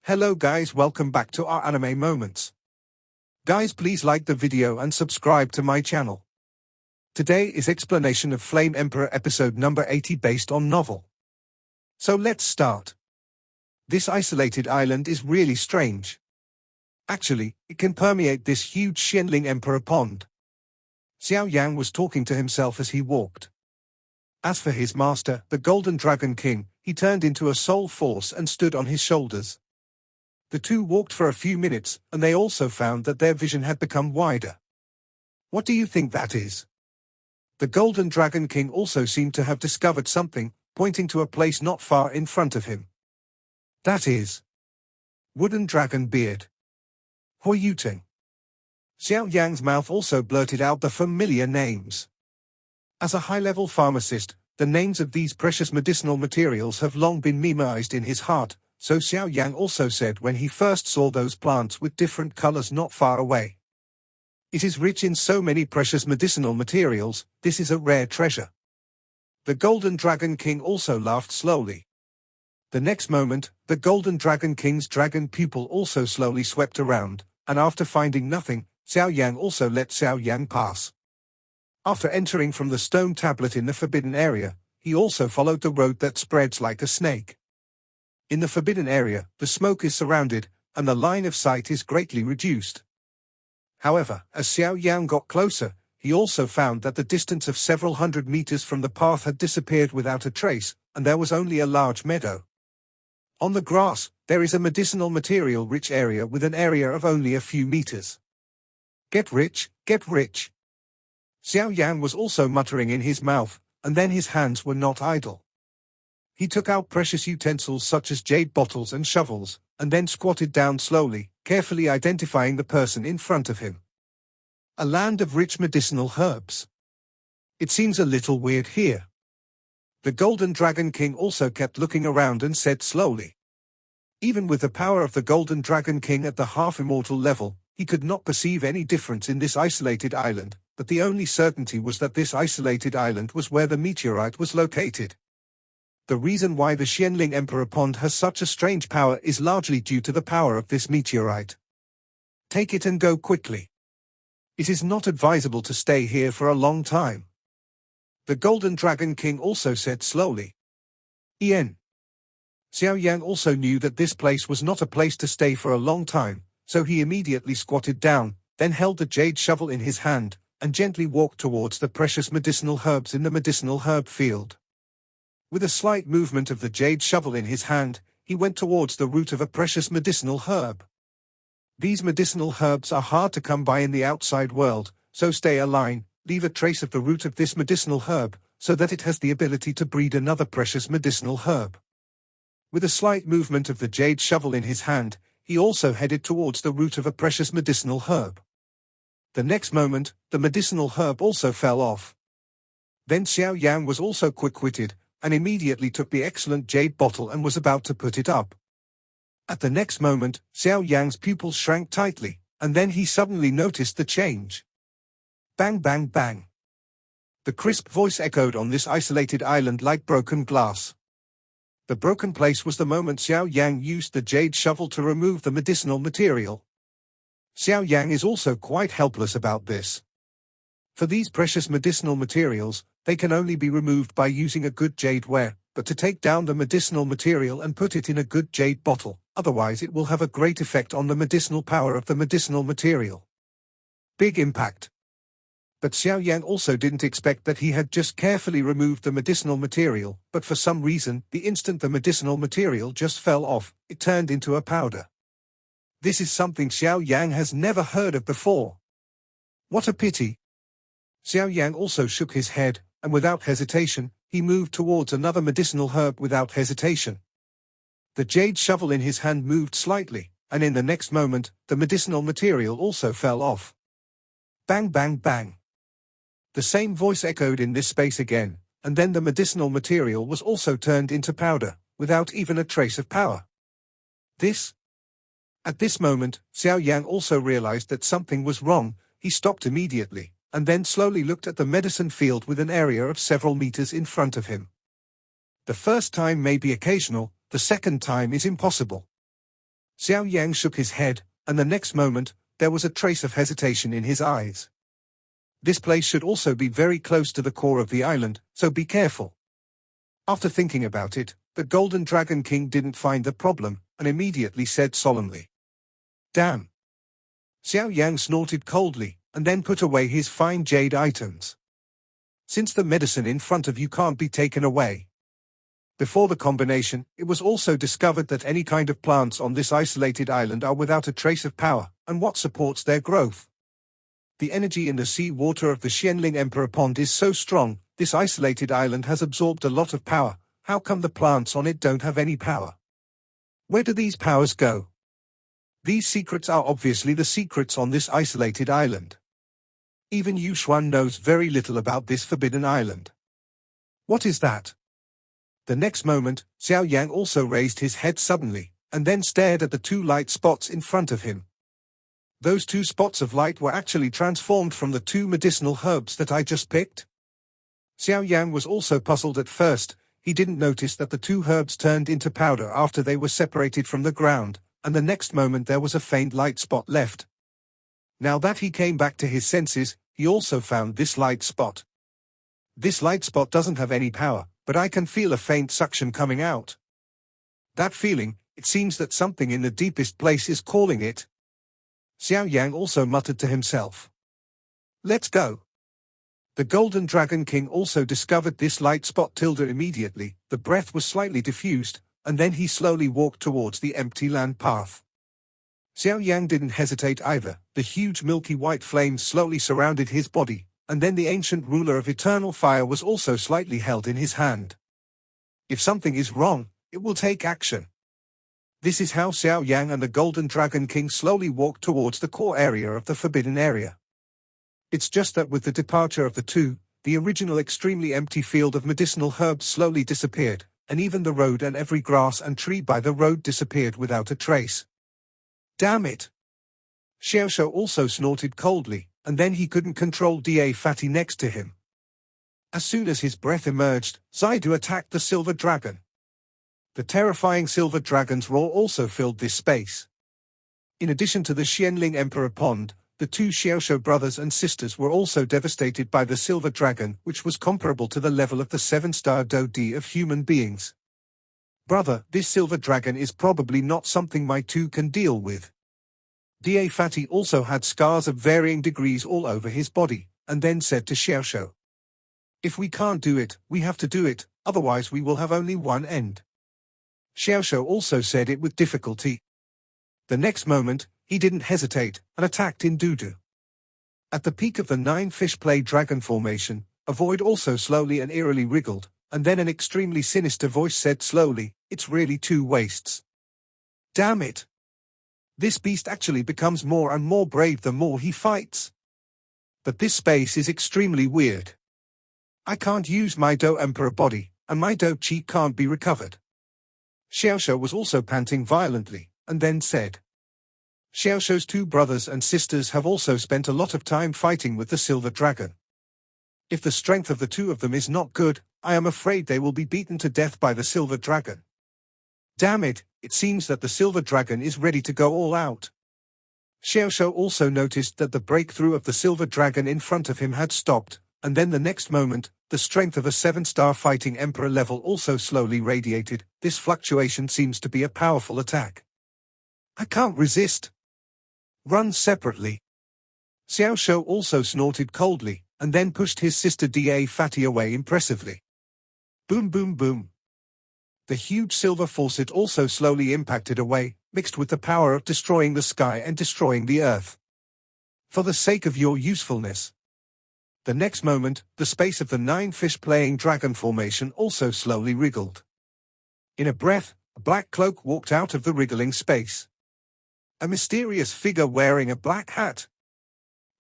Hello guys, welcome back to our anime moments. Guys, please like the video and subscribe to my channel. Today is explanation of Flame Emperor episode number 80 based on novel. So let's start. This isolated island is really strange. Actually, it can permeate this huge Xianling Emperor pond. Xiao Yan was talking to himself as he walked. As for his master, the Golden Dragon King, he turned into a soul force and stood on his shoulders. The two walked for a few minutes, and they also found that their vision had become wider. What do you think that is? The Golden Dragon King also seemed to have discovered something, pointing to a place not far in front of him. That is Wooden Dragon Beard. Huiyuteng. Xiao Yan's mouth also blurted out the familiar names. As a high-level pharmacist, the names of these precious medicinal materials have long been memorized in his heart, so Xiao Yan also said when he first saw those plants with different colors not far away. It is rich in so many precious medicinal materials, this is a rare treasure. The Golden Dragon King also laughed slowly. The next moment, the Golden Dragon King's dragon pupil also slowly swept around, and after finding nothing, Xiao Yan also let Xiao Yan pass. After entering from the stone tablet in the forbidden area, he also followed the road that spreads like a snake. In the forbidden area, the smoke is surrounded, and the line of sight is greatly reduced. However, as Xiao Yan got closer, he also found that the distance of several hundred meters from the path had disappeared without a trace, and there was only a large meadow. On the grass, there is a medicinal material-rich area with an area of only a few meters. Get rich, get rich. Xiao Yan was also muttering in his mouth, and then his hands were not idle. He took out precious utensils such as jade bottles and shovels, and then squatted down slowly, carefully identifying the person in front of him. A land of rich medicinal herbs. It seems a little weird here. The Golden Dragon King also kept looking around and said slowly. Even with the power of the Golden Dragon King at the half-immortal level, he could not perceive any difference in this isolated island, but the only certainty was that this isolated island was where the meteorite was located. The reason why the Xianling Emperor Pond has such a strange power is largely due to the power of this meteorite. Take it and go quickly. It is not advisable to stay here for a long time. The Golden Dragon King also said slowly. Ian. Xiao Yan also knew that this place was not a place to stay for a long time, so he immediately squatted down, then held the jade shovel in his hand, and gently walked towards the precious medicinal herbs in the medicinal herb field. With a slight movement of the jade shovel in his hand, he went towards the root of a precious medicinal herb. These medicinal herbs are hard to come by in the outside world, so stay a line, leave a trace of the root of this medicinal herb, so that it has the ability to breed another precious medicinal herb. With a slight movement of the jade shovel in his hand, he also headed towards the root of a precious medicinal herb. The next moment, the medicinal herb also fell off. Then Xiao Yan was also quick-witted, and immediately took the excellent jade bottle and was about to put it up. At the next moment, Xiao Yan's pupils shrank tightly, and then he suddenly noticed the change. Bang bang bang. The crisp voice echoed on this isolated island like broken glass. The broken place was the moment Xiao Yan used the jade shovel to remove the medicinal material. Xiao Yan is also quite helpless about this. For these precious medicinal materials, they can only be removed by using a good jade ware, but to take down the medicinal material and put it in a good jade bottle, otherwise it will have a great effect on the medicinal power of the medicinal material. Big impact. But Xiao Yan also didn't expect that he had just carefully removed the medicinal material, but for some reason, the instant the medicinal material just fell off, it turned into a powder. This is something Xiao Yan has never heard of before. What a pity. Xiao Yan also shook his head, and without hesitation, he moved towards another medicinal herb without hesitation. The jade shovel in his hand moved slightly, and in the next moment, the medicinal material also fell off. Bang bang bang. The same voice echoed in this space again, and then the medicinal material was also turned into powder, without even a trace of power. At this moment, Xiao Yan also realized that something was wrong. He stopped immediately, and then slowly looked at the medicine field with an area of several meters in front of him. The first time may be occasional, the second time is impossible. Xiao Yan shook his head, and the next moment, there was a trace of hesitation in his eyes. This place should also be very close to the core of the island, so be careful. After thinking about it, the Golden Dragon King didn't find the problem, and immediately said solemnly, "Damn." Xiao Yang snorted coldly, and then put away his fine jade items. Since the medicine in front of you can't be taken away. Before the combination, it was also discovered that any kind of plants on this isolated island are without a trace of power, and what supports their growth. The energy in the sea water of the Xianling Emperor Pond is so strong, this isolated island has absorbed a lot of power. How come the plants on it don't have any power? Where do these powers go? These secrets are obviously the secrets on this isolated island. Even Yu Xuan knows very little about this forbidden island. What is that? The next moment, Xiao Yang also raised his head suddenly, and then stared at the two light spots in front of him. Those two spots of light were actually transformed from the two medicinal herbs that I just picked. Xiao Yang was also puzzled at first. He didn't notice that the two herbs turned into powder after they were separated from the ground, and the next moment there was a faint light spot left. Now that he came back to his senses, he also found this light spot. This light spot doesn't have any power, but I can feel a faint suction coming out. That feeling, it seems that something in the deepest place is calling it. Xiao Yang also muttered to himself. Let's go. The Golden Dragon King also discovered this light spot tilde immediately. The breath was slightly diffused, and then he slowly walked towards the empty land path. Xiao Yang didn't hesitate either. The huge milky white flame slowly surrounded his body, and then the ancient ruler of eternal fire was also slightly held in his hand. If something is wrong, it will take action. This is how Xiao Yang and the Golden Dragon King slowly walked towards the core area of the forbidden area. It's just that with the departure of the two, the original extremely empty field of medicinal herbs slowly disappeared, and even the road and every grass and tree by the road disappeared without a trace. Damn it! Xiaoshu also snorted coldly, and then he couldn't control Da Fatty next to him. As soon as his breath emerged, Zaidu attacked the silver dragon. The terrifying silver dragon's roar also filled this space. In addition to the Xianling Emperor Pond, the two Xiaoshu brothers and sisters were also devastated by the silver dragon, which was comparable to the level of the 7-star Do-D of human beings. Brother, this silver dragon is probably not something my two can deal with. Da Fatty also had scars of varying degrees all over his body, and then said to Xiaoshu, "If we can't do it, we have to do it, otherwise we will have only one end." Xiaoshu also said it with difficulty. The next moment, he didn't hesitate, and attacked in Dudu. At the peak of the 9-fish play dragon formation, a void also slowly and eerily wriggled, and then an extremely sinister voice said slowly, "It's really two wastes. Damn it! This beast actually becomes more and more brave the more he fights. But this space is extremely weird. I can't use my Do Emperor body, and my Do Chi can't be recovered." Xiaoshu was also panting violently, and then said, Xiaoshu's two brothers and sisters have also spent a lot of time fighting with the silver dragon. If the strength of the two of them is not good, I am afraid they will be beaten to death by the silver dragon. Damn it, it seems that the silver dragon is ready to go all out. Xiaoshu also noticed that the breakthrough of the silver dragon in front of him had stopped, and then the next moment, the strength of a 7-star fighting emperor level also slowly radiated. This fluctuation seems to be a powerful attack. I can't resist. Run separately. Xiaoshu also snorted coldly, and then pushed his sister Da Fatty away impressively. Boom boom boom. The huge silver faucet also slowly impacted away, mixed with the power of destroying the sky and destroying the earth. For the sake of your usefulness. The next moment, the space of the 9-fish playing dragon formation also slowly wriggled. In a breath, a black cloak walked out of the wriggling space. A mysterious figure wearing a black hat.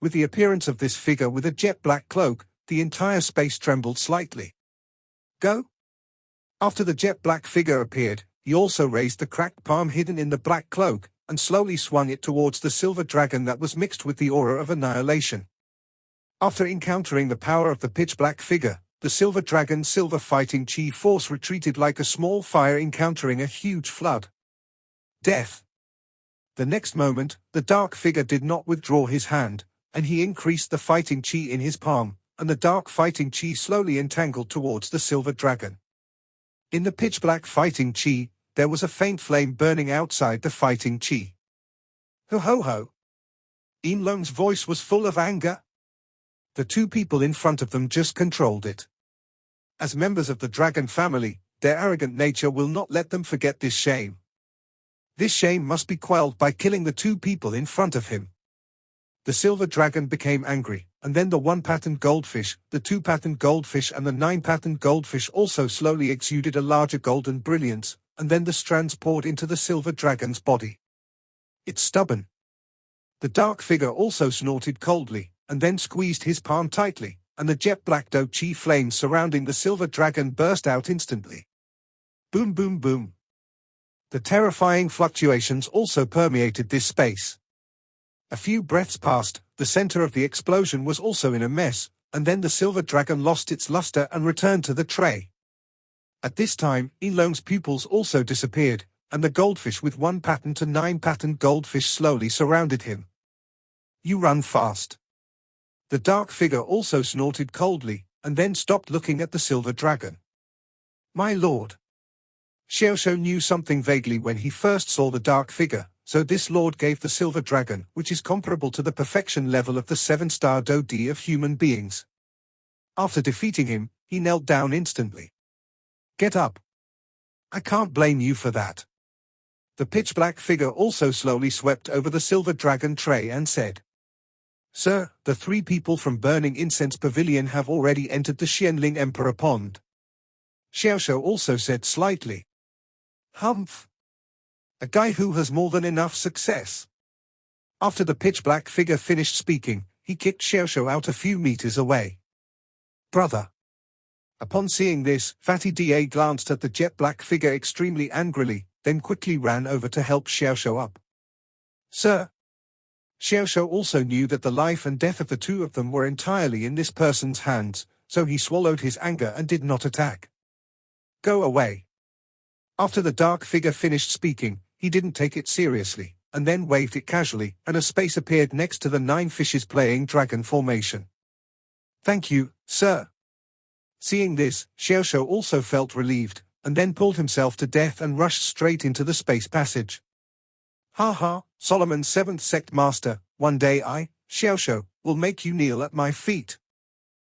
With the appearance of this figure with a jet black cloak, the entire space trembled slightly. Go! After the jet black figure appeared, he also raised the cracked palm hidden in the black cloak, and slowly swung it towards the silver dragon that was mixed with the aura of annihilation. After encountering the power of the pitch-black figure, the silver dragon's silver fighting chi force retreated like a small fire encountering a huge flood. Death. The next moment, the dark figure did not withdraw his hand, and he increased the fighting chi in his palm, and the dark fighting chi slowly entangled towards the silver dragon. In the pitch-black fighting chi, there was a faint flame burning outside the fighting chi. Ho ho ho! Inlong's voice was full of anger. The two people in front of them just controlled it. As members of the dragon family, their arrogant nature will not let them forget this shame. This shame must be quelled by killing the two people in front of him. The silver dragon became angry, and then the 1-patterned goldfish, the 2-patterned goldfish and the 9-patterned goldfish also slowly exuded a larger golden brilliance, and then the strands poured into the silver dragon's body. It's stubborn. The dark figure also snorted coldly, and then squeezed his palm tightly, and the jet black do chi flames surrounding the silver dragon burst out instantly. Boom boom boom. The terrifying fluctuations also permeated this space. A few breaths passed, the center of the explosion was also in a mess, and then the silver dragon lost its luster and returned to the tray. At this time, Inlong's pupils also disappeared, and the goldfish with 1-patterned to 9-patterned goldfish slowly surrounded him. You run fast. The dark figure also snorted coldly, and then stopped looking at the silver dragon. My lord. Xiao knew something vaguely when he first saw the dark figure, so this lord gave the silver dragon, which is comparable to the perfection level of the 7-star Do-D of human beings. After defeating him, he knelt down instantly. Get up. I can't blame you for that. The pitch-black figure also slowly swept over the silver dragon tray and said, Sir, the 3 people from Burning Incense Pavilion have already entered the Xianling Emperor Pond. Xiao also said slightly. Humph. A guy who has more than enough success. After the pitch-black figure finished speaking, he kicked Xiao out a few meters away. Brother. Upon seeing this, Fatty Da glanced at the jet-black figure extremely angrily, then quickly ran over to help Xiao up. Sir. Xiao also knew that the life and death of the two of them were entirely in this person's hands, so he swallowed his anger and did not attack. Go away. After the dark figure finished speaking, he didn't take it seriously, and then waved it casually, and a space appeared next to the 9 fishes playing dragon formation. Thank you, sir. Seeing this, Xiao also felt relieved, and then pulled himself to death and rushed straight into the space passage. Ha ha, Solomon's 7th sect master, one day I, Xiao, will make you kneel at my feet.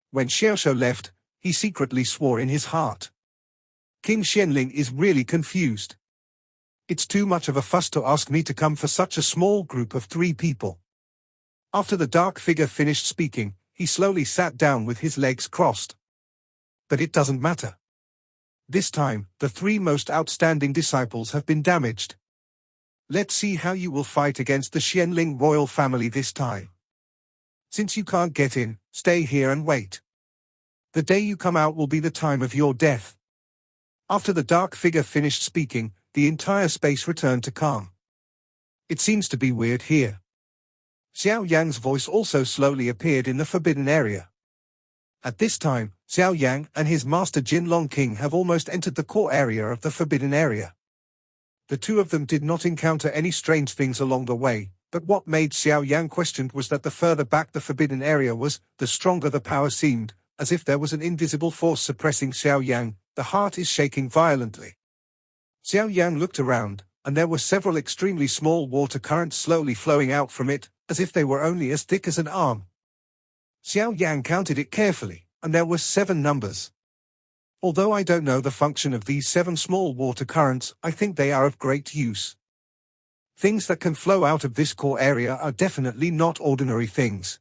When Xiao left, he secretly swore in his heart. King Xianling is really confused. It's too much of a fuss to ask me to come for such a small group of 3 people. After the dark figure finished speaking, he slowly sat down with his legs crossed. But it doesn't matter. This time, the 3 most outstanding disciples have been damaged. Let's see how you will fight against the Xianling royal family this time. Since you can't get in, stay here and wait. The day you come out will be the time of your death. After the dark figure finished speaking, the entire space returned to calm. It seems to be weird here. Xiao Yang's voice also slowly appeared in the forbidden area. At this time, Xiao Yang and his master Jinlong King have almost entered the core area of the forbidden area. The two of them did not encounter any strange things along the way, but what made Xiao Yang question was that the further back the forbidden area was, the stronger the power seemed, as if there was an invisible force suppressing Xiao Yang. The heart is shaking violently. Xiao Yang looked around, and there were several extremely small water currents slowly flowing out from it, as if they were only as thick as an arm. Xiao Yang counted it carefully, and there were 7 numbers. Although I don't know the function of these 7 small water currents, I think they are of great use. Things that can flow out of this core area are definitely not ordinary things.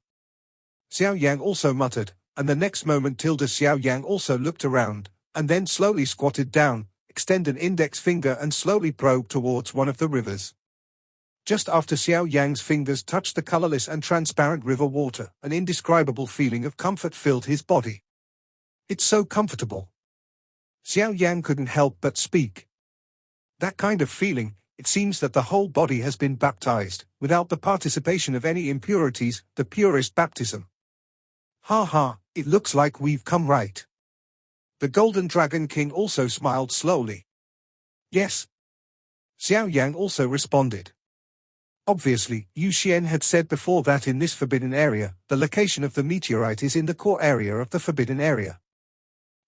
Xiao Yang also muttered, and the next moment Xiao Yang also looked around, and then slowly squatted down, extend an index finger and slowly probed towards one of the rivers. Just after Xiao Yang's fingers touched the colorless and transparent river water, an indescribable feeling of comfort filled his body. It's so comfortable. Xiao Yang couldn't help but speak. That kind of feeling, it seems that the whole body has been baptized, without the participation of any impurities, the purest baptism. Ha ha, it looks like we've come right. The Golden Dragon King also smiled slowly. Yes. Xiao Yang also responded. Obviously, Yu Xian had said before that in this forbidden area, the location of the meteorite is in the core area of the forbidden area.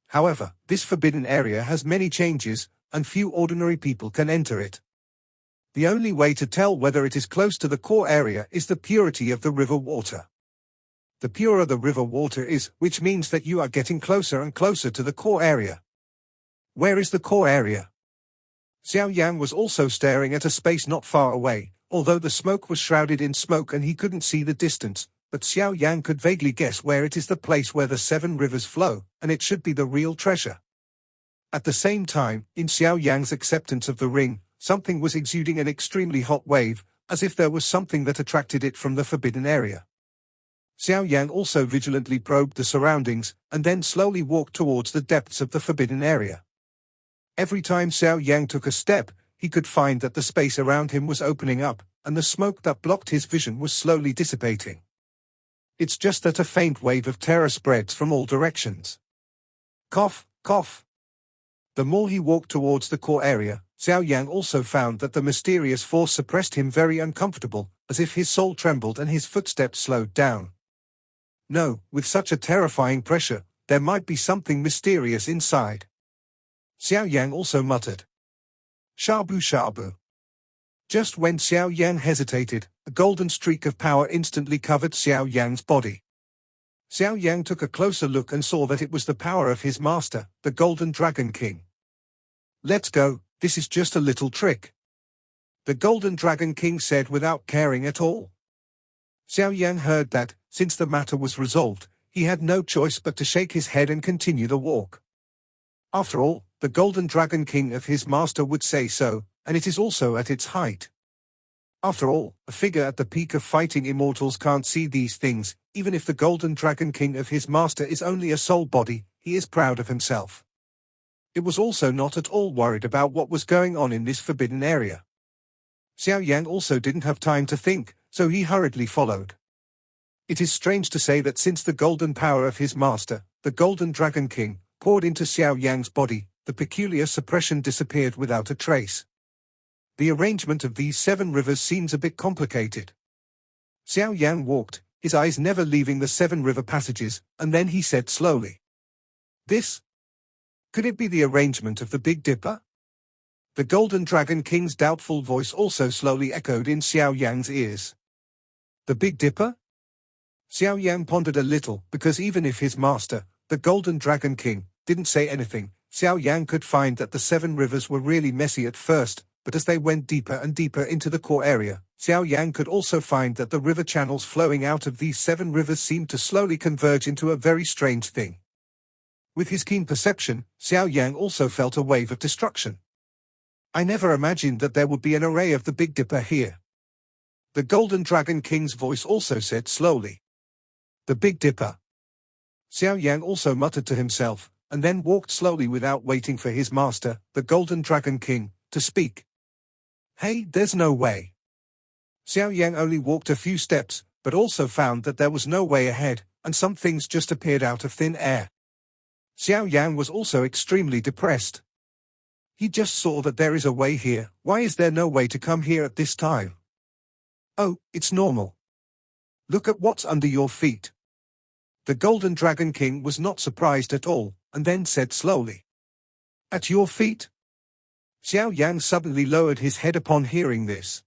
However, this forbidden area has many changes, and few ordinary people can enter it. The only way to tell whether it is close to the core area is the purity of the river water. The purer the river water is, which means that you are getting closer and closer to the core area. Where is the core area? Xiao Yan was also staring at a space not far away, although the smoke was shrouded in smoke and he couldn't see the distance, but Xiao Yan could vaguely guess where it is the place where the 7 rivers flow, and it should be the real treasure. At the same time, in Xiao Yan's acceptance of the ring, something was exuding an extremely hot wave, as if there was something that attracted it from the forbidden area. Xiao Yan also vigilantly probed the surroundings, and then slowly walked towards the depths of the forbidden area. Every time Xiao Yan took a step, he could find that the space around him was opening up, and the smoke that blocked his vision was slowly dissipating. It's just that a faint wave of terror spreads from all directions. Cough, cough. The more he walked towards the core area, Xiao Yan also found that the mysterious force suppressed him very uncomfortable, as if his soul trembled and his footsteps slowed down. No, with such a terrifying pressure, there might be something mysterious inside. Xiao Yan also muttered. Shabu shabu. Just when Xiao Yan hesitated, a golden streak of power instantly covered Xiao Yan's body. Xiao Yan took a closer look and saw that it was the power of his master, the Golden Dragon King. Let's go, this is just a little trick. The Golden Dragon King said without caring at all. Xiao Yan heard that, since the matter was resolved, he had no choice but to shake his head and continue the walk. After all, the Golden Dragon King of his master would say so, and it is also at its height. After all, a figure at the peak of fighting immortals can't see these things, even if the Golden Dragon King of his master is only a soul body, he is proud of himself. It was also not at all worried about what was going on in this forbidden area. Xiao Yan also didn't have time to think, so he hurriedly followed. It is strange to say that since the golden power of his master, the Golden Dragon King, poured into Xiao Yan's body, the peculiar suppression disappeared without a trace. The arrangement of these 7 rivers seems a bit complicated. Xiao Yan walked, his eyes never leaving the 7 river passages, and then he said slowly. This? Could it be the arrangement of the Big Dipper? The Golden Dragon King's doubtful voice also slowly echoed in Xiao Yan's ears. The Big Dipper? Xiao Yan pondered a little, because even if his master, the Golden Dragon King, didn't say anything, Xiao Yan could find that the 7 rivers were really messy at first, but as they went deeper and deeper into the core area, Xiao Yan could also find that the river channels flowing out of these 7 rivers seemed to slowly converge into a very strange thing. With his keen perception, Xiao Yan also felt a wave of destruction. I never imagined that there would be an array of the Big Dipper here. The Golden Dragon King's voice also said slowly. The Big Dipper. Xiao Yan also muttered to himself, and then walked slowly without waiting for his master, the Golden Dragon King, to speak. Hey, there's no way. Xiao Yan only walked a few steps, but also found that there was no way ahead, and some things just appeared out of thin air. Xiao Yan was also extremely depressed. He just saw that there is a way here, why is there no way to come here at this time? Oh, it's normal. Look at what's under your feet. The Golden Dragon King was not surprised at all, and then said slowly. At your feet? Xiao Yan suddenly lowered his head upon hearing this.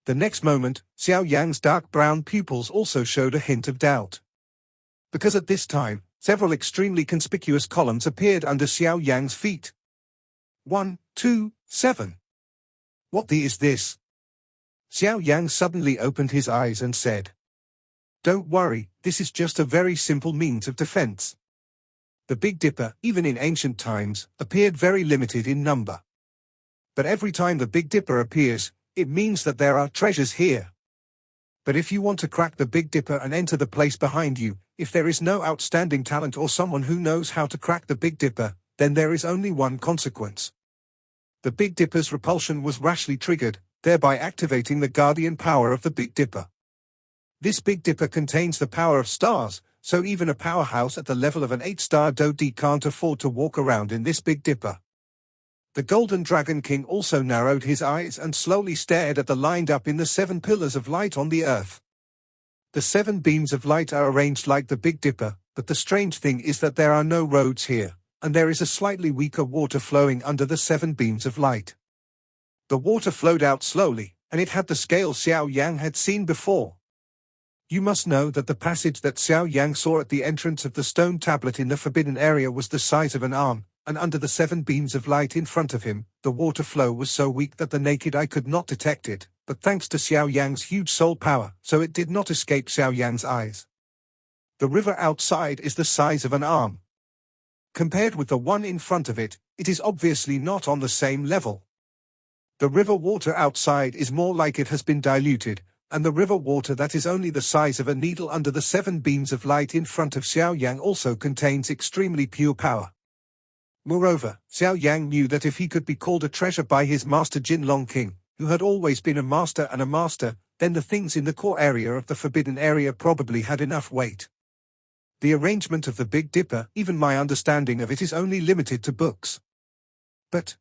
The next moment, Xiao Yan's dark brown pupils also showed a hint of doubt. Because at this time, several extremely conspicuous columns appeared under Xiao Yan's feet. 1, 2, 7. What the is this? Xiao Yan suddenly opened his eyes and said. Don't worry, this is just a very simple means of defense. The Big Dipper, even in ancient times, appeared very limited in number. But every time the Big Dipper appears, it means that there are treasures here. But if you want to crack the Big Dipper and enter the place behind you, if there is no outstanding talent or someone who knows how to crack the Big Dipper, then there is only one consequence. The Big Dipper's repulsion was rashly triggered, thereby activating the guardian power of the Big Dipper. This Big Dipper contains the power of stars, so even a powerhouse at the level of an 8-star Dodi can't afford to walk around in this Big Dipper. The Golden Dragon King also narrowed his eyes and slowly stared at the lined up in the 7 pillars of light on the earth. The 7 beams of light are arranged like the Big Dipper, but the strange thing is that there are no roads here, and there is a slightly weaker water flowing under the 7 beams of light. The water flowed out slowly, and it had the scale Xiao Yang had seen before. You must know that the passage that Xiao Yang saw at the entrance of the stone tablet in the forbidden area was the size of an arm, and under the 7 beams of light in front of him, the water flow was so weak that the naked eye could not detect it, but thanks to Xiao Yang's huge soul power, so it did not escape Xiao Yan's eyes. The river outside is the size of an arm. Compared with the one in front of it, it is obviously not on the same level. The river water outside is more like it has been diluted, and the river water that is only the size of a needle under the 7 beams of light in front of Xiao Yang also contains extremely pure power. Moreover, Xiao Yang knew that if he could be called a treasure by his master Jin Long King, who had always been a master and a master, then the things in the core area of the forbidden area probably had enough weight. The arrangement of the Big Dipper, even my understanding of it is only limited to books. But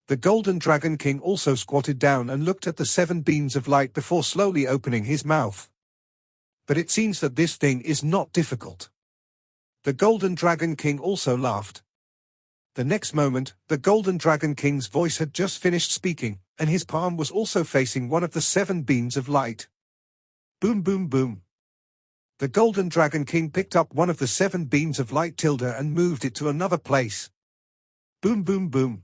the Golden Dragon King also squatted down and looked at the 7 beams of light before slowly opening his mouth. But it seems that this thing is not difficult. The Golden Dragon King also laughed. The next moment, the Golden Dragon King's voice had just finished speaking, and his palm was also facing one of the 7 beams of light. Boom boom boom. The Golden Dragon King picked up one of the 7 beams of light and moved it to another place. Boom boom boom.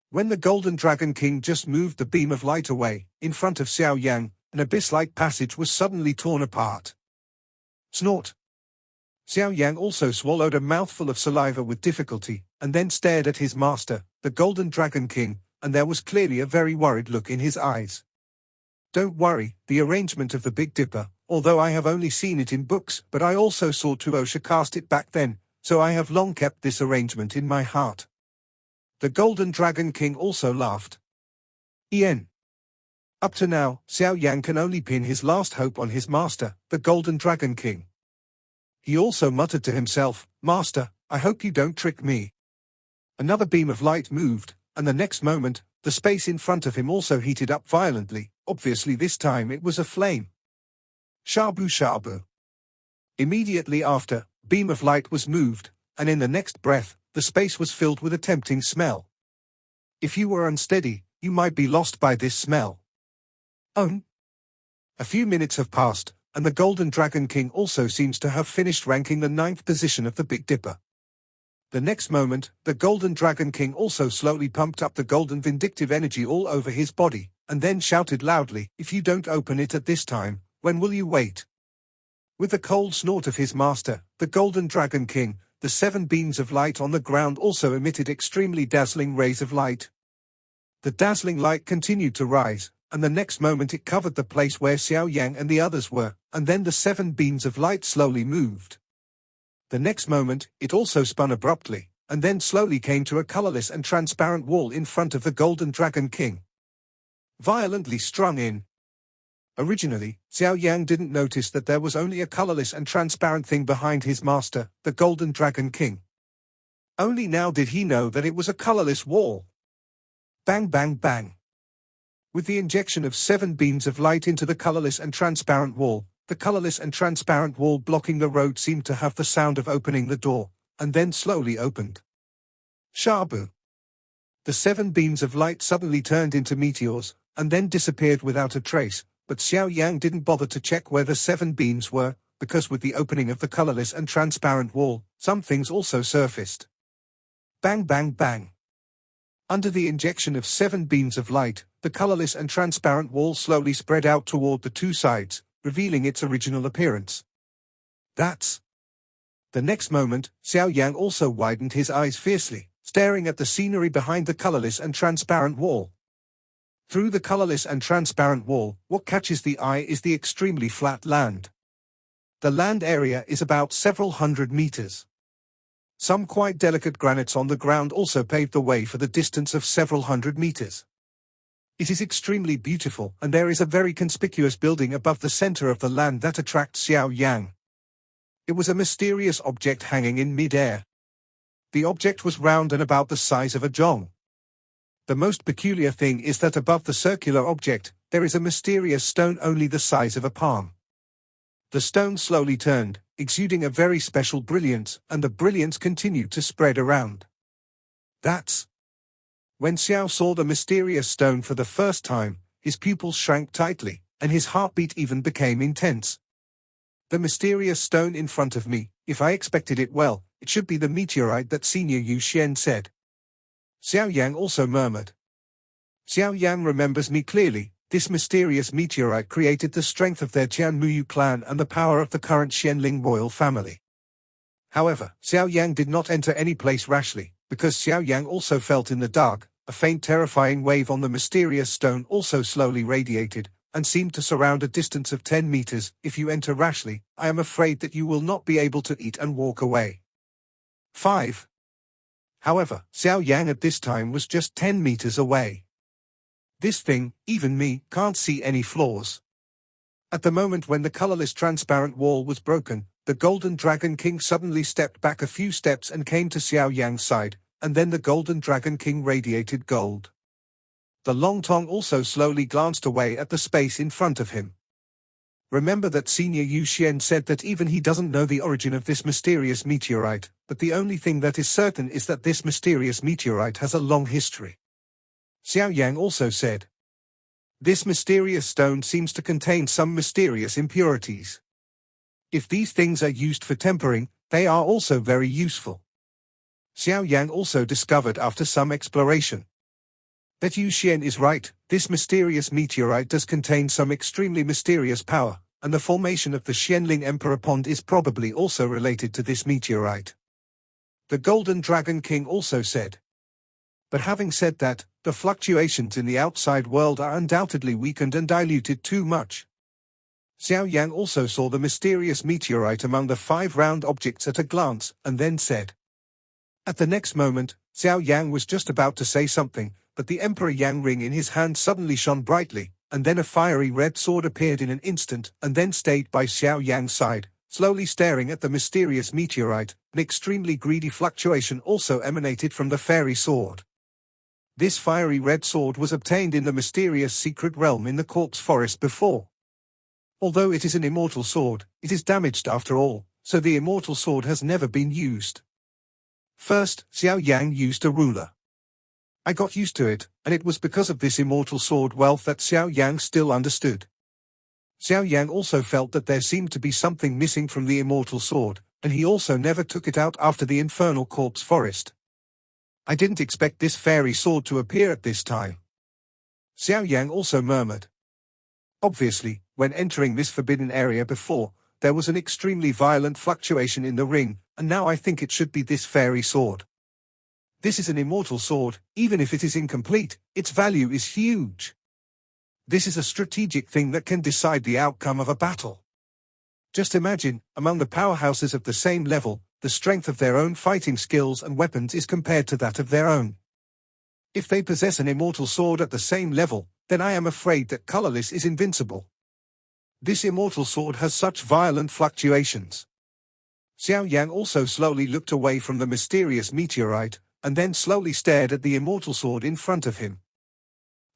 When the Golden Dragon King just moved the beam of light away, in front of Xiao Yang, an abyss-like passage was suddenly torn apart. Snort. Xiao Yang also swallowed a mouthful of saliva with difficulty, and then stared at his master, the Golden Dragon King, and there was clearly a very worried look in his eyes. Don't worry, the arrangement of the Big Dipper, although I have only seen it in books, but I also saw Tuosha cast it back then, so I have long kept this arrangement in my heart. The Golden Dragon King also laughed. Ien. Up to now, Xiao Yang can only pin his last hope on his master, the Golden Dragon King. He also muttered to himself, Master, I hope you don't trick me. Another beam of light moved, and the next moment, the space in front of him also heated up violently, obviously this time it was a flame. Shabu shabu. Immediately after, beam of light was moved, and in the next breath, the space was filled with a tempting smell. If you were unsteady, you might be lost by this smell. A few minutes have passed, and the Golden Dragon King also seems to have finished ranking the 9th position of the Big Dipper. The next moment, the Golden Dragon King also slowly pumped up the golden vindictive energy all over his body, and then shouted loudly, if you don't open it at this time, when will you wait? With the cold snort of his master, the Golden Dragon King, the 7 beams of light on the ground also emitted extremely dazzling rays of light. The dazzling light continued to rise, and the next moment it covered the place where Xiao Yang and the others were, and then the 7 beams of light slowly moved. The next moment, it also spun abruptly, and then slowly came to a colorless and transparent wall in front of the Golden Dragon King. Violently strung in. Originally, Xiao Yang didn't notice that there was only a colorless and transparent thing behind his master, the Golden Dragon King. Only now did he know that it was a colorless wall. Bang bang bang. With the injection of 7 beams of light into the colorless and transparent wall, the colorless and transparent wall blocking the road seemed to have the sound of opening the door, and then slowly opened. Shabu. The 7 beams of light suddenly turned into meteors, and then disappeared without a trace, but Xiao Yang didn't bother to check where the 7 beams were, because with the opening of the colorless and transparent wall, some things also surfaced. Bang bang bang. Under the injection of 7 beams of light, the colorless and transparent wall slowly spread out toward the 2 sides, revealing its original appearance. That's. The next moment, Xiao Yang also widened his eyes fiercely, staring at the scenery behind the colorless and transparent wall. Through the colorless and transparent wall, what catches the eye is the extremely flat land. The land area is about several hundred meters. Some quite delicate granites on the ground also paved the way for the distance of several hundred meters. It is extremely beautiful, and there is a very conspicuous building above the center of the land that attracts Xiao Yang. It was a mysterious object hanging in mid-air. The object was round and about the size of a jong. The most peculiar thing is that above the circular object, there is a mysterious stone only the size of a palm. The stone slowly turned, exuding a very special brilliance, and the brilliance continued to spread around. That's when Xiao saw the mysterious stone for the first time, his pupils shrank tightly, and his heartbeat even became intense. The mysterious stone in front of me, if I expected it well, it should be the meteorite that Senior Yu Xian said. Xiao Yang also murmured. Xiao Yang remembers me clearly. This mysterious meteorite created the strength of their Tianmuyu clan and the power of the current Xianling royal family. However, Xiao Yang did not enter any place rashly, because Xiao Yang also felt in the dark, a faint terrifying wave on the mysterious stone also slowly radiated, and seemed to surround a distance of 10 meters. If you enter rashly, I am afraid that you will not be able to eat and walk away. 5. However, Xiao Yang at this time was just 10 meters away. This thing, even me, can't see any flaws. At the moment when the colorless transparent wall was broken, the Golden Dragon King suddenly stepped back a few steps and came to Xiao Yang's side, and then the Golden Dragon King radiated gold. The Long Tong also slowly glanced away at the space in front of him. Remember that Senior Yu Xian said that even he doesn't know the origin of this mysterious meteorite, but the only thing that is certain is that this mysterious meteorite has a long history. Xiao Yang also said, "This mysterious stone seems to contain some mysterious impurities. If these things are used for tempering, they are also very useful." Xiao Yang also discovered after some exploration that Yu Xian is right. This mysterious meteorite does contain some extremely mysterious power, and the formation of the Xianling Emperor Pond is probably also related to this meteorite. The Golden Dragon King also said. But having said that, the fluctuations in the outside world are undoubtedly weakened and diluted too much. Xiao Yang also saw the mysterious meteorite among the 5 round objects at a glance, and then said. At the next moment, Xiao Yang was just about to say something, but the Emperor Yang ring in his hand suddenly shone brightly, and then a fiery red sword appeared in an instant, and then stayed by Xiao Yang's side, slowly staring at the mysterious meteorite. An extremely greedy fluctuation also emanated from the fairy sword. This fiery red sword was obtained in the mysterious secret realm in the corpse forest before. Although it is an immortal sword, it is damaged after all, so the immortal sword has never been used. First, Xiao Yang used a ruler. I got used to it, and it was because of this immortal sword wealth that Xiao Yang still understood. Xiao Yang also felt that there seemed to be something missing from the immortal sword, and he also never took it out after the infernal corpse forest. I didn't expect this fairy sword to appear at this time. Xiao Yang also murmured. Obviously, when entering this forbidden area before, there was an extremely violent fluctuation in the ring, and now I think it should be this fairy sword. This is an immortal sword. Even if it is incomplete, its value is huge. This is a strategic thing that can decide the outcome of a battle. Just imagine, among the powerhouses of the same level, the strength of their own fighting skills and weapons is compared to that of their own. If they possess an immortal sword at the same level, then I am afraid that colorless is invincible. This immortal sword has such violent fluctuations. Xiao Yang also slowly looked away from the mysterious meteorite, and then slowly stared at the immortal sword in front of him.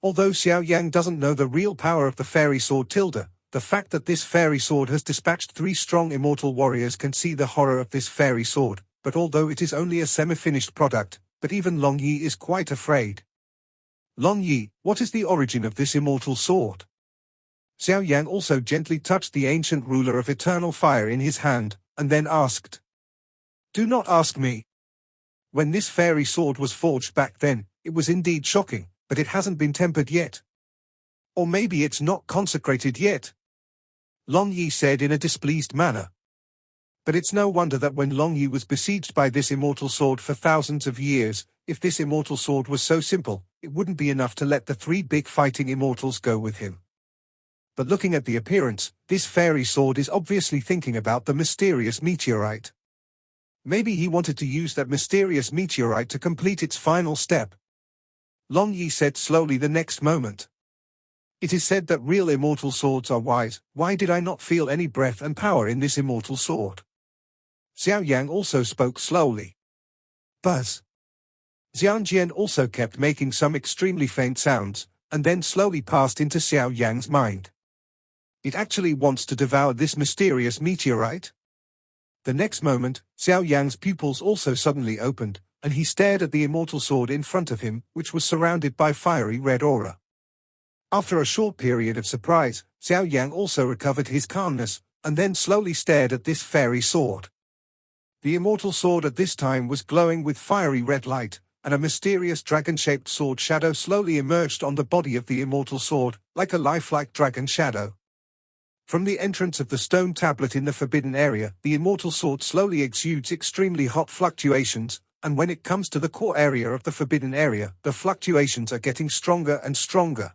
Although Xiao Yang doesn't know the real power of the fairy sword tilde, the fact that this fairy sword has dispatched 3 strong immortal warriors can see the horror of this fairy sword, but although it is only a semi-finished product, but even Long Yi is quite afraid. Long Yi, what is the origin of this immortal sword? Xiao Yang also gently touched the ancient ruler of eternal fire in his hand, and then asked. Do not ask me. When this fairy sword was forged back then, it was indeed shocking, but it hasn't been tempered yet. Or maybe it's not consecrated yet. Long Yi said in a displeased manner. But it's no wonder that when Long Yi was besieged by this immortal sword for thousands of years, if this immortal sword was so simple, it wouldn't be enough to let the 3 big fighting immortals go with him. But looking at the appearance, this fairy sword is obviously thinking about the mysterious meteorite. Maybe he wanted to use that mysterious meteorite to complete its final step. Long Yi said slowly the next moment. It is said that real immortal swords are wise. Why did I not feel any breath and power in this immortal sword? Xiao Yang also spoke slowly. Buzz. Jian also kept making some extremely faint sounds, and then slowly passed into Xiao Yang's mind. It actually wants to devour this mysterious meteorite? The next moment, Xiao Yang's pupils also suddenly opened, and he stared at the immortal sword in front of him, which was surrounded by fiery red aura. After a short period of surprise, Xiao Yang also recovered his calmness, and then slowly stared at this fairy sword. The immortal sword at this time was glowing with fiery red light, and a mysterious dragon-shaped sword shadow slowly emerged on the body of the immortal sword, like a lifelike dragon shadow. From the entrance of the stone tablet in the forbidden area, the immortal sword slowly exudes extremely hot fluctuations, and when it comes to the core area of the forbidden area, the fluctuations are getting stronger and stronger.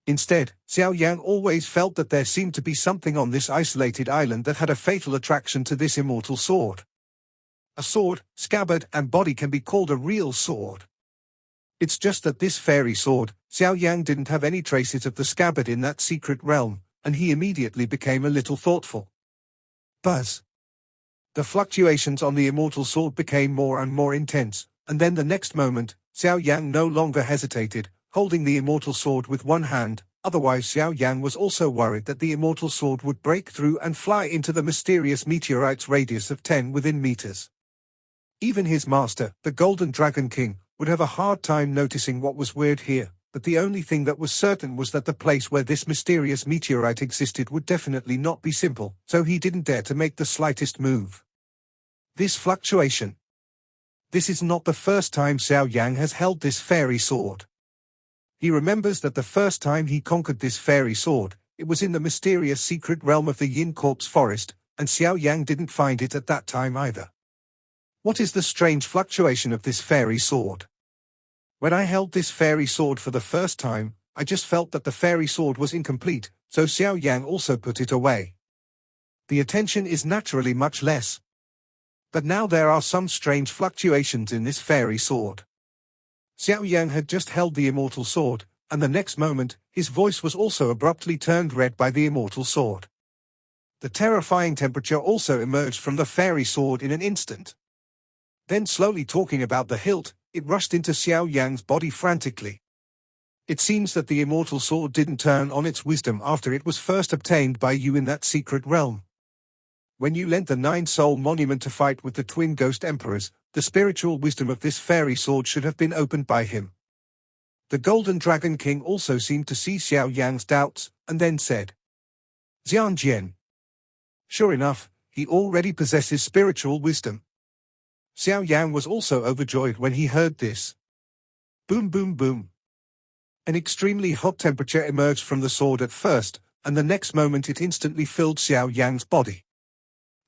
Instead, Xiao Yang always felt that there seemed to be something on this isolated island that had a fatal attraction to this immortal sword. A sword, scabbard, and body can be called a real sword. It's just that this fairy sword, Xiao Yang didn't have any traces of the scabbard in that secret realm, and he immediately became a little thoughtful. Buzz. The fluctuations on the immortal sword became more and more intense, and then the next moment, Xiao Yang no longer hesitated, holding the immortal sword with one hand. Otherwise Xiao Yang was also worried that the immortal sword would break through and fly into the mysterious meteorite's radius of 10 within meters. Even his master, the Golden Dragon King, would have a hard time noticing what was weird here, but the only thing that was certain was that the place where this mysterious meteorite existed would definitely not be simple, so he didn't dare to make the slightest move. This fluctuation. This is not the first time Xiao Yang has held this fairy sword. He remembers that the first time he conquered this fairy sword, it was in the mysterious secret realm of the Yin Corpse Forest, and Xiao Yang didn't find it at that time either. What is the strange fluctuation of this fairy sword? When I held this fairy sword for the first time, I just felt that the fairy sword was incomplete, so Xiao Yang also put it away. The attention is naturally much less. But now there are some strange fluctuations in this fairy sword. Xiao Yang had just held the immortal sword, and the next moment, his voice was also abruptly turned red by the immortal sword. The terrifying temperature also emerged from the fairy sword in an instant. Then slowly talking about the hilt, it rushed into Xiao Yang's body frantically. It seems that the immortal sword didn't turn on its wisdom after it was first obtained by you in that secret realm. When you lent the 9-soul monument to fight with the twin ghost emperors, the spiritual wisdom of this fairy sword should have been opened by him. The Golden Dragon King also seemed to see Xiao Yang's doubts, and then said, Jian. Sure enough, he already possesses spiritual wisdom. Xiao Yang was also overjoyed when he heard this. Boom boom boom. An extremely hot temperature emerged from the sword at first, and the next moment it instantly filled Xiao Yang's body.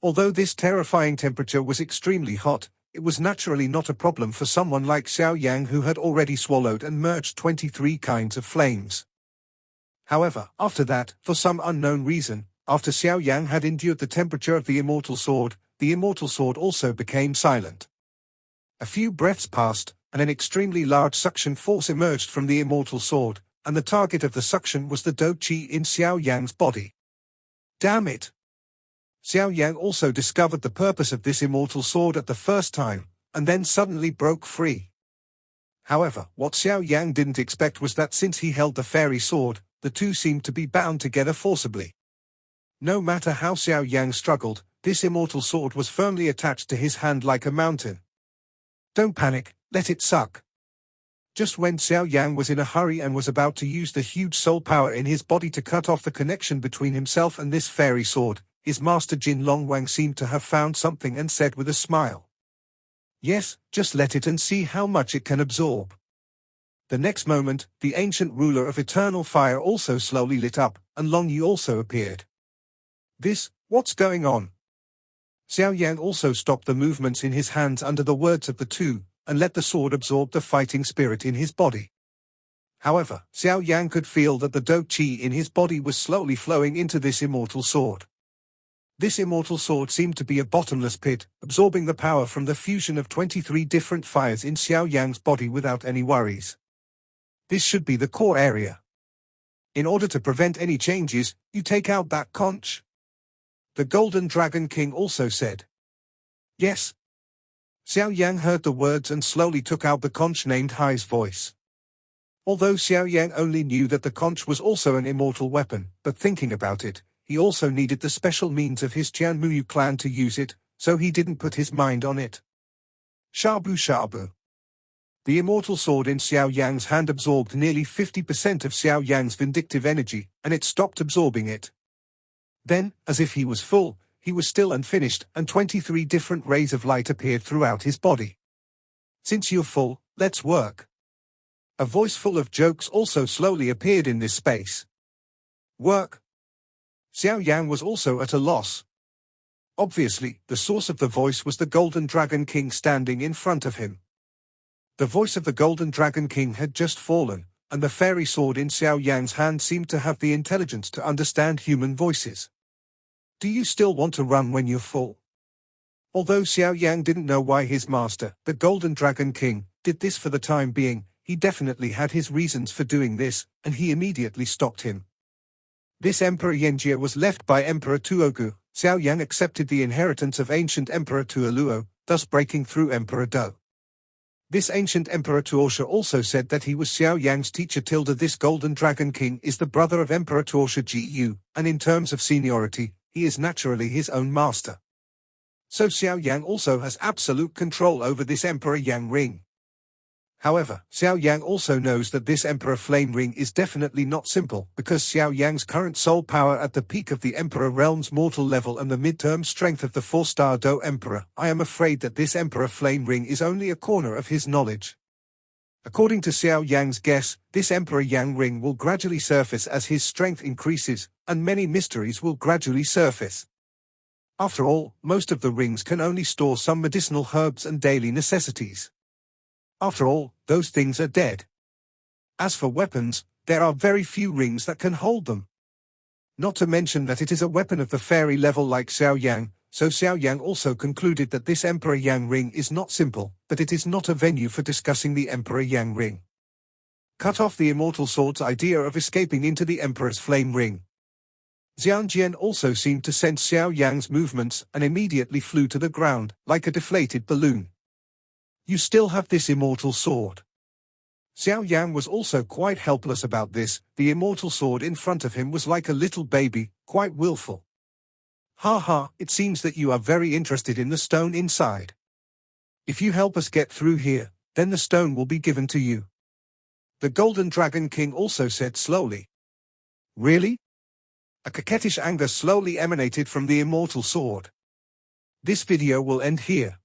Although this terrifying temperature was extremely hot, it was naturally not a problem for someone like Xiao Yang who had already swallowed and merged 23 kinds of flames. However, after that, for some unknown reason, after Xiao Yang had endured the temperature of the immortal sword also became silent. A few breaths passed, and an extremely large suction force emerged from the immortal sword, and the target of the suction was the Do Qi in Xiao Yang's body. Damn it! Xiao Yang also discovered the purpose of this immortal sword at the first time, and then suddenly broke free. However, what Xiao Yang didn't expect was that since he held the fairy sword, the two seemed to be bound together forcibly. No matter how Xiao Yang struggled, this immortal sword was firmly attached to his hand like a mountain. Don't panic, let it suck. Just when Xiao Yang was in a hurry and was about to use the huge soul power in his body to cut off the connection between himself and this fairy sword, his master Jin Longwang seemed to have found something and said with a smile. Yes, just let it and see how much it can absorb. The next moment, the ancient ruler of eternal fire also slowly lit up, and Long Yi also appeared. What's going on? Xiao Yang also stopped the movements in his hands under the words of the two, and let the sword absorb the fighting spirit in his body. However, Xiao Yang could feel that the Do Qi in his body was slowly flowing into this immortal sword. This immortal sword seemed to be a bottomless pit, absorbing the power from the fusion of 23 different fires in Xiao Yang's body without any worries. This should be the core area. In order to prevent any changes, you take out that conch. The Golden Dragon King also said. Yes. Xiao Yan heard the words and slowly took out the conch named Hai's voice. Although Xiao Yan only knew that the conch was also an immortal weapon, but thinking about it, he also needed the special means of his Jianmuyu clan to use it, so he didn't put his mind on it. Shabu Shabu. The immortal sword in Xiao Yang's hand absorbed nearly 50% of Xiao Yang's vindictive energy, and it stopped absorbing it. Then, as if he was full, he was still unfinished, and 23 different rays of light appeared throughout his body. Since you're full, let's work. A voice full of jokes also slowly appeared in this space. Work? Xiao Yan was also at a loss. Obviously, the source of the voice was the Golden Dragon King standing in front of him. The voice of the Golden Dragon King had just fallen, and the fairy sword in Xiao Yan's hand seemed to have the intelligence to understand human voices. Do you still want to run when you're full? Although Xiao Yan didn't know why his master, the Golden Dragon King, did this for the time being, he definitely had his reasons for doing this, and he immediately stopped him. This Emperor Yenjie was left by Emperor Tuogu. Xiao Yan accepted the inheritance of ancient Emperor Tuoluo, thus breaking through Emperor Do. This ancient Emperor Tuosha also said that he was Xiao Yang's teacher. This Golden Dragon King is the brother of Emperor Tuosha Ji, and in terms of seniority, he is naturally his own master. So Xiao Yang also has absolute control over this Emperor Yang ring. However, Xiao Yang also knows that this Emperor Flame ring is definitely not simple, because Xiao Yang's current soul power at the peak of the Emperor realm's mortal level and the midterm strength of the 4-star Do Emperor, I am afraid that this Emperor Flame ring is only a corner of his knowledge. According to Xiao Yang's guess, this Emperor Yang ring will gradually surface as his strength increases, and many mysteries will gradually surface. After all, most of the rings can only store some medicinal herbs and daily necessities. After all, those things are dead. As for weapons, there are very few rings that can hold them. Not to mention that it is a weapon of the fairy level like Xiao Yang, so Xiao Yang also concluded that this Emperor Yang ring is not simple, but it is not a venue for discussing the Emperor Yang ring. Cut off the immortal sword's idea of escaping into the Emperor's flame ring. Xianjian also seemed to sense Xiao Yang's movements and immediately flew to the ground, like a deflated balloon. You still have this immortal sword. Xiao Yan was also quite helpless about this. The immortal sword in front of him was like a little baby, quite willful. Ha ha, it seems that you are very interested in the stone inside. If you help us get through here, then the stone will be given to you. The Golden Dragon King also said slowly. Really? A coquettish anger slowly emanated from the immortal sword. This video will end here.